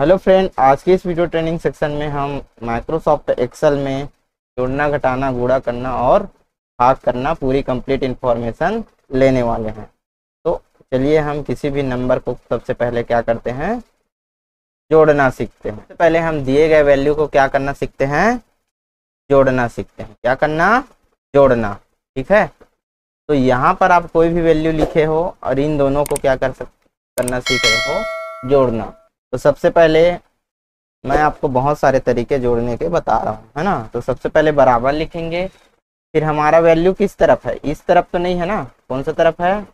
Hello friend, आज की इस वीडियो ट्रेनिंग सेक्शन में हम माइक्रोसॉफ्ट एक्सेल में जोड़ना, घटाना, गुणा करना और भाग करना पूरी कंप्लीट इन्फॉर्मेशन लेने वाले हैं। तो चलिए हम किसी भी नंबर को सबसे पहले क्या करते हैं, जोड़ना सीखते हैं। सबसे पहले हम दिए गए वैल्यू को क्या करना सीखते हैं, जोड़ना सीखते हैं। क्या करना, जोड़ना। ठीक है, तो यहाँ पर आप कोई भी वैल्यू लिखे हो और इन दोनों को क्या करना सीख रहे हो, जोड़ना। तो सबसे पहले मैं आपको बहुत सारे तरीके जोड़ने के बता रहा हूँ, है ना। तो सबसे पहले बराबर लिखेंगे, फिर हमारा वैल्यू किस तरफ है, इस तरफ तो नहीं है ना, कौन सा तरफ है,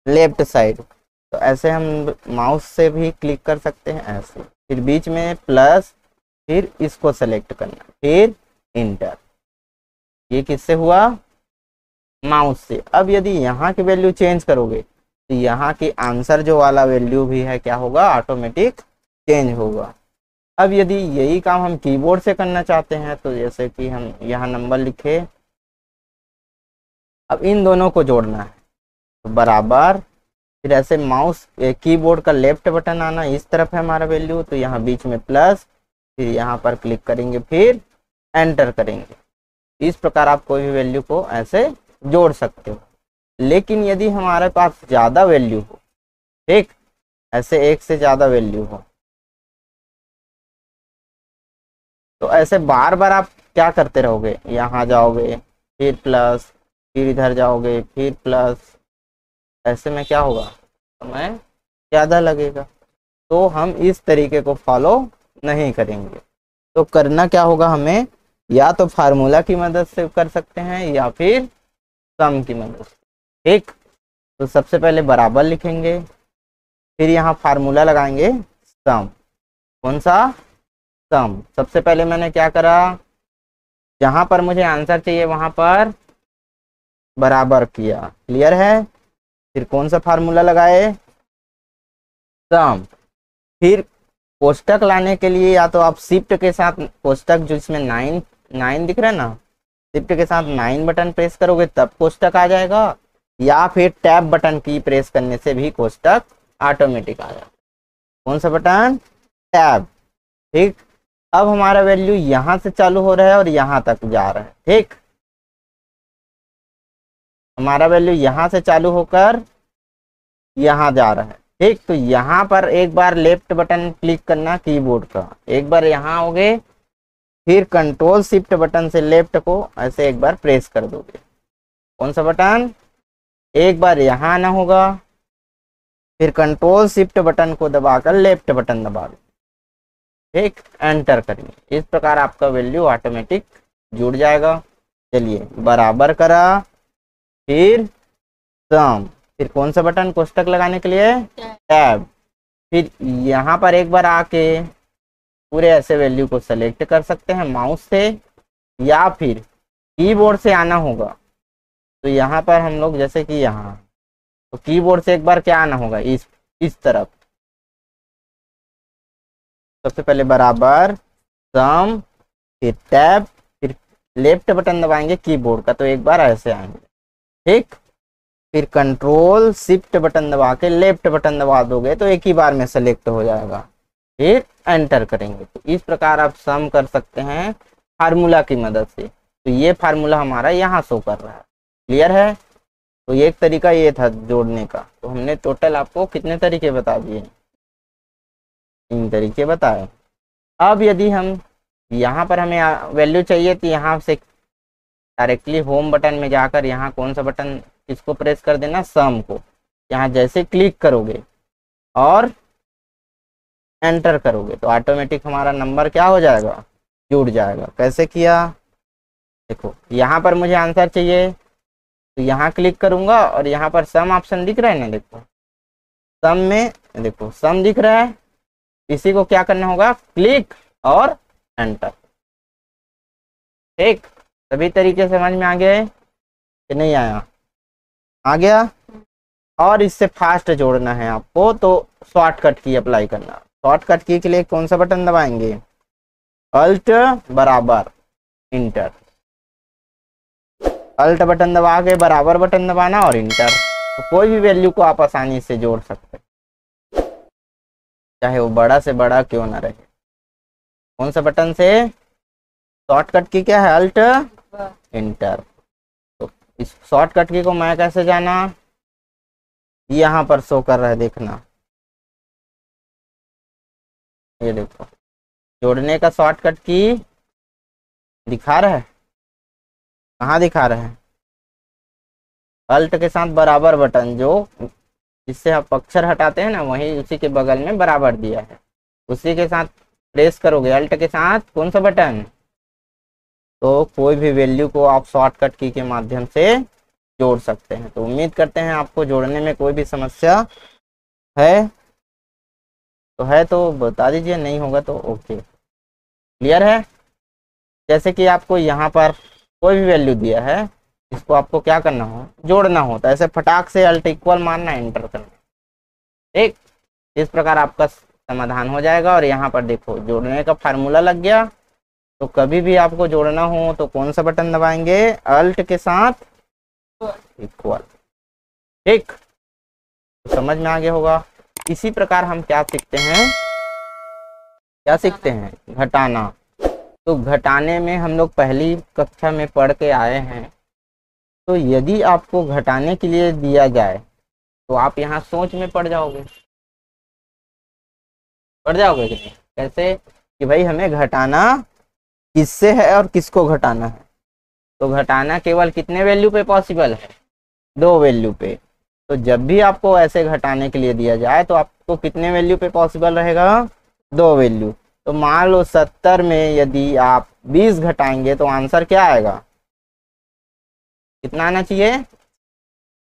लेफ्ट साइड। तो ऐसे हम माउस से भी क्लिक कर सकते हैं ऐसे, फिर बीच में प्लस, फिर इसको सेलेक्ट करना, फिर इंटर। ये किससे हुआ, माउस से। अब यदि यहाँ की वैल्यू चेंज करोगे तो यहाँ की आंसर जो वाला वैल्यू भी है क्या होगा, ऑटोमेटिक चेंज होगा। अब यदि यही काम हम कीबोर्ड से करना चाहते हैं तो जैसे कि हम यहाँ नंबर लिखे, अब इन दोनों को जोड़ना है तो बराबर, फिर ऐसे माउस कीबोर्ड का लेफ्ट बटन आना, इस तरफ है हमारा वैल्यू, तो यहाँ बीच में प्लस, फिर यहाँ पर क्लिक करेंगे, फिर एंटर करेंगे। इस प्रकार आप कोई भी वैल्यू को ऐसे जोड़ सकते हो। लेकिन यदि हमारे पास ज़्यादा वैल्यू हो, ठीक, ऐसे एक से ज़्यादा वैल्यू हो, तो ऐसे बार बार आप क्या करते रहोगे, यहाँ जाओगे फिर प्लस, फिर इधर जाओगे फिर प्लस, ऐसे में क्या होगा, समय ज़्यादा लगेगा। तो हम इस तरीके को फॉलो नहीं करेंगे। तो करना क्या होगा, हमें या तो फार्मूला की मदद से कर सकते हैं या फिर सम की मदद से। ठीक, तो सबसे पहले बराबर लिखेंगे, फिर यहाँ फार्मूला लगाएंगे सम। कौन सा, सम। सबसे पहले मैंने क्या करा, जहां पर मुझे आंसर चाहिए वहां पर बराबर किया, क्लियर है। फिर कौन सा फार्मूला लगाए, सम। फिर कोष्टक लाने के लिए या तो आप शिफ्ट के साथ कोष्टक, जो इसमें 9 दिख रहा है ना, शिफ्ट के साथ 9 बटन प्रेस करोगे तब कोष्टक आ जाएगा, या फिर टैब बटन की प्रेस करने से भी कोष्टक ऑटोमेटिक आ जाएगा। कौन सा बटन, टैब। ठीक, अब हमारा वैल्यू यहां से चालू हो रहा है और यहां तक जा रहा है। ठीक, हमारा वैल्यू यहां से चालू होकर यहां जा रहा है। ठीक, तो यहां पर एक बार लेफ्ट बटन क्लिक करना कीबोर्ड का, एक बार यहां आओगे, फिर कंट्रोल शिफ्ट बटन से लेफ्ट को ऐसे एक बार प्रेस कर दोगे। कौन सा बटन, एक बार यहां आना होगा, फिर कंट्रोल शिफ्ट बटन को दबाकर लेफ्ट बटन दबा दो। ठीक, एंटर करिए। इस प्रकार आपका वैल्यू ऑटोमेटिक जुड़ जाएगा। चलिए, बराबर करा, फिर सम, फिर कौन सा बटन, कोष्टक लगाने के लिए टैब। फिर यहाँ पर एक बार आके पूरे ऐसे वैल्यू को सेलेक्ट कर सकते हैं माउस से, या फिर कीबोर्ड से आना होगा। तो यहाँ पर हम लोग जैसे कि यहाँ, तो कीबोर्ड से एक बार क्या आना होगा, इस तरफ। सबसे पहले बराबर, सम, फिर टैब, फिर लेफ्ट बटन दबाएंगे कीबोर्ड का तो एक बार ऐसे आएंगे। ठीक, फिर कंट्रोल शिफ्ट बटन दबा के लेफ्ट बटन दबा दोगे तो एक ही बार में सेलेक्ट हो जाएगा, फिर एंटर करेंगे। तो इस प्रकार आप सम कर सकते हैं फार्मूला की मदद से। तो ये फार्मूला हमारा यहाँ शो कर रहा है, क्लियर है। तो एक तरीका ये था जोड़ने का। तो हमने टोटल आपको कितने तरीके बता दिए, 3 तरीके बताए। अब यदि हम यहाँ पर हमें वैल्यू चाहिए तो यहाँ से डायरेक्टली होम बटन में जाकर यहाँ कौन सा बटन, इसको प्रेस कर देना, सम को। यहाँ जैसे क्लिक करोगे और एंटर करोगे तो ऑटोमेटिक हमारा नंबर क्या हो जाएगा, जुड़ जाएगा। कैसे किया, देखो यहाँ पर मुझे आंसर चाहिए तो यहाँ क्लिक करूंगा और यहाँ पर सम ऑप्शन दिख रहा है ना, देखो सम में, देखो सम दिख रहा है, इसी को क्या करना होगा, क्लिक और एंटर। ठीक, सभी तरीके समझ में आ गए कि नहीं आया, आ गया। और इससे फास्ट जोड़ना है आपको तो शॉर्टकट की अप्लाई करना। शॉर्टकट की के लिए कौन सा बटन दबाएंगे, अल्ट बराबर इंटर, अल्ट बटन दबा के बराबर बटन दबाना और इंटर। तो कोई भी वैल्यू को आप आसानी से जोड़ सकते हैं। चाहे वो बड़ा से बड़ा क्यों ना रहे। कौन सा बटन से? शॉर्टकट की क्या है? Alt enter. तो इस शॉर्टकट की को मैं कैसे जाना? यहाँ पर शो कर रहा है, देखना, ये देखो जोड़ने का शॉर्टकट की दिखा रहा है। कहाँ दिखा रहा है? अल्ट के साथ बराबर बटन, जो जिससे आप अक्षर हटाते हैं ना, वही उसी के बगल में बराबर दिया है, उसी के साथ प्रेस करोगे अल्ट के साथ कौन सा बटन, तो कोई भी वैल्यू को आप शॉर्टकट की के माध्यम से जोड़ सकते हैं। तो उम्मीद करते हैं आपको जोड़ने में कोई भी समस्या है तो बता दीजिए, नहीं होगा तो ओके। क्लियर है? जैसे कि आपको यहाँ पर कोई भी वैल्यू दिया है, इसको आपको क्या करना हो? जोड़ना हो, तो ऐसे फटाक से अल्ट इक्वल मारना, एंटर करना। ठीक, इस प्रकार आपका समाधान हो जाएगा। और यहाँ पर देखो जोड़ने का फार्मूला लग गया। तो कभी भी आपको जोड़ना हो तो कौन सा बटन दबाएंगे? अल्ट के साथ इक्वल। ठीक, तो समझ में आ गया होगा। इसी प्रकार हम क्या सीखते हैं? घटाना। तो घटाने में हम लोग पहली कक्षा में पढ़ के आए हैं। तो यदि आपको घटाने के लिए दिया जाए तो आप यहाँ सोच में पड़ जाओगे कि नहीं? कैसे कि भाई हमें घटाना किससे है और किसको घटाना है। तो घटाना केवल कितने वैल्यू पे पॉसिबल है? 2 वैल्यू पे। तो जब भी आपको ऐसे घटाने के लिए दिया जाए तो आपको कितने वैल्यू पे पॉसिबल रहेगा? 2 वैल्यू। तो मान लो 70 में यदि आप 20 घटाएंगे तो आंसर क्या आएगा? कितना आना चाहिए?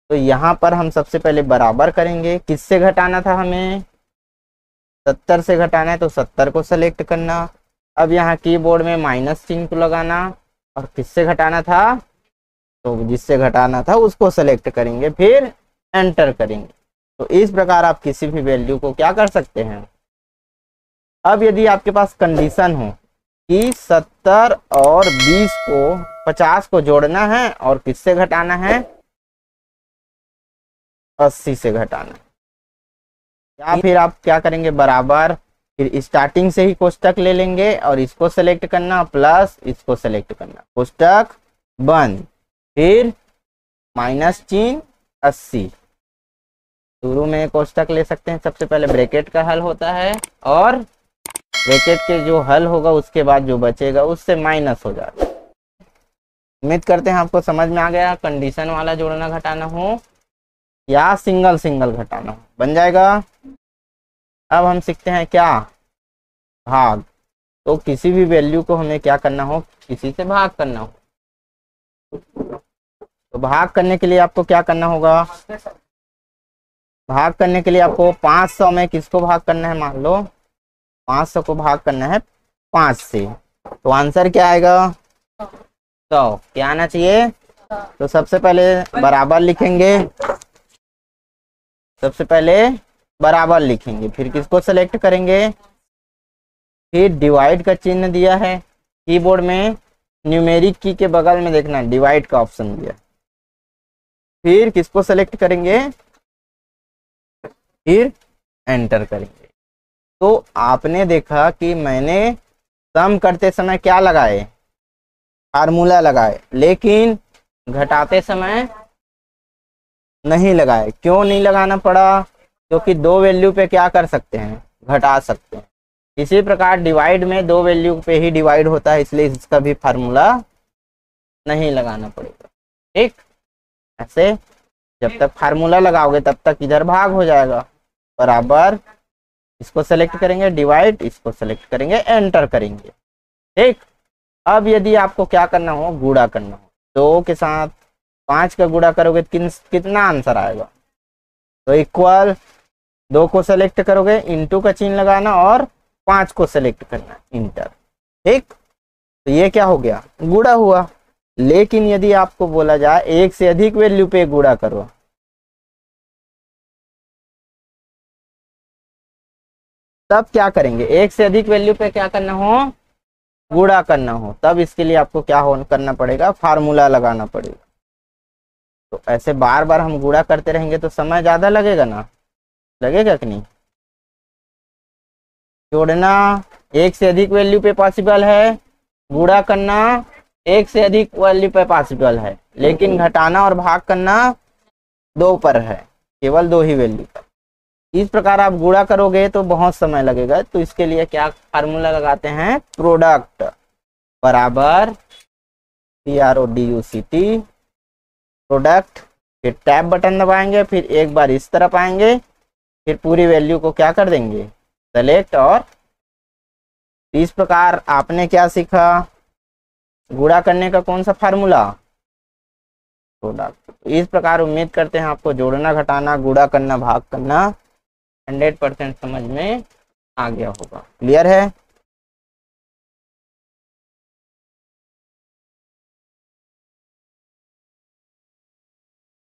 तो यहाँ पर हम सबसे पहले बराबर करेंगे। किससे घटाना था हमें? 70 से घटाना है, तो 70 को सेलेक्ट करना। अब यहाँ कीबोर्ड में माइनस चिन्ह को लगाना। और किससे घटाना था? तो जिससे घटाना था उसको सेलेक्ट करेंगे, फिर एंटर करेंगे। तो इस प्रकार आप किसी भी वैल्यू को क्या कर सकते हैं। अब यदि आपके पास कंडीशन हो कि 70 और 20 को 50 को जोड़ना है और किससे घटाना है? 80 से घटाना है, या फिर आप क्या करेंगे? बराबर, फिर स्टार्टिंग से ही कोष्टक ले लेंगे और इसको सेलेक्ट करना प्लस इसको सेलेक्ट करना, कोष्टक बंद, फिर माइनस चिन्ह 80। शुरू में कोष्टक ले सकते हैं, सबसे पहले ब्रैकेट का हल होता है और ब्रैकेट के जो हल होगा उसके बाद जो बचेगा उससे माइनस हो जाएगा। उम्मीद करते हैं आपको समझ में आ गया। कंडीशन वाला जोड़ना घटाना हो या सिंगल सिंगल घटाना हो, बन जाएगा। अब हम सीखते हैं क्या? भाग। तो किसी भी वैल्यू को हमें क्या करना हो? किसी से भाग करना हो। तो भाग करने के लिए आपको क्या करना होगा? भाग करने के लिए आपको 500 में किसको भाग करना है? मान लो 500 को भाग करना है 5 से, तो आंसर क्या आएगा? 100। क्या आना चाहिए? तो सबसे पहले बराबर लिखेंगे, फिर किसको सेलेक्ट करेंगे? फिर डिवाइड का चिन्ह दिया है कीबोर्ड में, न्यूमेरिक की के बगल में देखना डिवाइड का ऑप्शन दिया। फिर किसको सेलेक्ट करेंगे? फिर एंटर करेंगे। तो आपने देखा कि मैंने सम करते समय क्या लगाए? फार्मूला लगाए, लेकिन घटाते समय नहीं लगाए। क्यों नहीं लगाना पड़ा? क्योंकि 2 वैल्यू पे क्या कर सकते हैं? घटा सकते हैं। इसी प्रकार डिवाइड में 2 वैल्यू पे ही डिवाइड होता है, इसलिए इसका भी फार्मूला नहीं लगाना पड़ेगा। ठीक, ऐसे जब तक फार्मूला लगाओगे तब तक इधर भाग हो जाएगा। बराबर, इसको सेलेक्ट करेंगे, डिवाइड, इसको सेलेक्ट करेंगे, एंटर करेंगे। ठीक, अब यदि आपको क्या करना हो? गुणा करना हो। 2 के साथ 5 का गुणा करोगे कितना आंसर आएगा? तो इक्वल, 2 को सेलेक्ट करोगे, इंटू का चिन्ह लगाना और 5 को सेलेक्ट करना, इंटर। ठीक, तो ये क्या हो गया? गुणा हुआ। लेकिन यदि आपको बोला जाए 1 से अधिक वैल्यू पे गुणा करो, तब क्या करेंगे? 1 से अधिक वैल्यू पे क्या करना हो? गुणा करना हो, तब इसके लिए आपको क्या करना पड़ेगा? फार्मूला लगाना पड़ेगा। तो ऐसे बार बार हम गुणा करते रहेंगे तो समय ज्यादा लगेगा ना? लगेगा कि नहीं? जोड़ना एक से अधिक वैल्यू पे पॉसिबल है, गुणा करना एक से अधिक वैल्यू पे पॉसिबल है, लेकिन घटाना और भाग करना दो पर है, केवल दो ही वैल्यू पर। इस प्रकार आप गुणा करोगे तो बहुत समय लगेगा, तो इसके लिए क्या फार्मूला लगाते हैं, प्रोडक्ट बराबर PRODUCT प्रोडक्ट, फिर टैब बटन दबाएंगे, फिर एक बार इस तरफ आएंगे, फिर पूरी वैल्यू को क्या कर देंगे, सेलेक्ट। और इस प्रकार आपने क्या सीखा, गुणा करने का कौन सा फार्मूला, प्रोडक्ट। इस प्रकार उम्मीद करते हैं आपको जोड़ना घटाना गुणा करना भाग करना 100% समझ में आ गया होगा। क्लियर है।